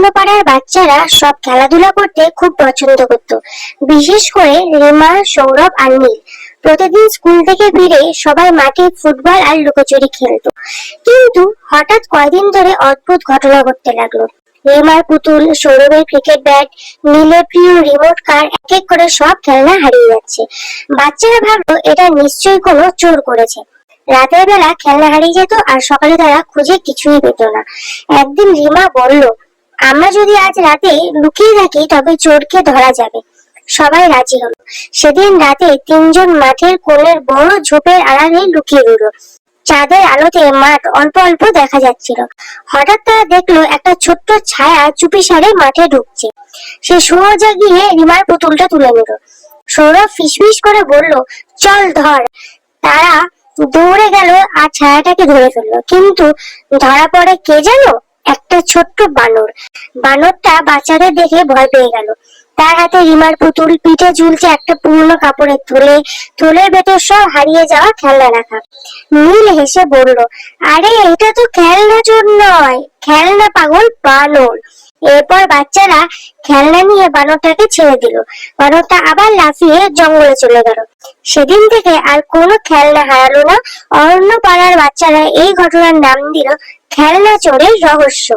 অন্য পাড়ার বাচ্চারা সব খেলাধুলা করতে খুব পছন্দ করত, বিশেষ করে রিমা, সৌরভ আর নীল। প্রতিদিন স্কুল থেকে ফিরে সবাই মাঠে ফুটবল আর লুকোচুরি খেলতো। কিন্তু হঠাৎ কয়েকদিন ধরে অদ্ভুত ঘটনা ঘটতে লাগলো। রিমার পুতুল, সৌরভের ক্রিকেট ব্যাট, নীলের প্রিয় রিমোট কার এক এক করে সব খেলনা হারিয়ে যাচ্ছে। বাচ্চারা ভাবলো এটা নিশ্চয়ই কোনো চোর করেছে। রাতের বেলা খেলনা হারিয়ে যেত আর সকালে তারা খুঁজে কিছুই পেত না। একদিন রিমা বলল, আমরা যদি আজ রাতে লুকিয়ে থাকি তবে চোরকে ধরা যাবে। সবাই রাজি হলো। সেদিন রাতে তিনজন মাঠের কোণের বড় ঝোপের আড়ালে লুকিয়ে রইল। চাঁদের আলোতে মাঠ অল্প অল্প দেখা যাচ্ছিল। হঠাৎ তারা দেখলো একটা ছোট্ট ছায়া চুপিসারে মাঠে ঢুকছে। সে সোজা গিয়ে রিমার পুতুলটা তুলে নিল। সৌরভ ফিসফিস করে বলল, চল ধর। তারা দৌড়ে গেল আর ছায়াটাকে ধরে ফেললো। কিন্তু ধরা পড়ে কে জানো? একটা ছোট্ট বানর। বানরটা বাচ্চাদের দেখে ভয় পেয়ে গেল। তার হাতে রিমার পুতুল, পিঠে ঝুলছে একটা পুরনো কাপড়ের থলে, থলের ভেতর সব হারিয়ে যাওয়া খেলনা রাখা। নীল হেসে বলল, আরে এটা তো খেলনা চোর নয়, খেলনা পাগল বানর। এরপর বাচ্চারা খেলনা নিয়ে বানরটাকে ছেড়ে দিল। বানরটা আবার লাফিয়ে জঙ্গলে চলে গেল। সেদিন থেকে আর কোনো খেলনা হারালো না। অন্য পাড়ার বাচ্চারা এই ঘটনার নাম দিল খেলনা চোরের রহস্য।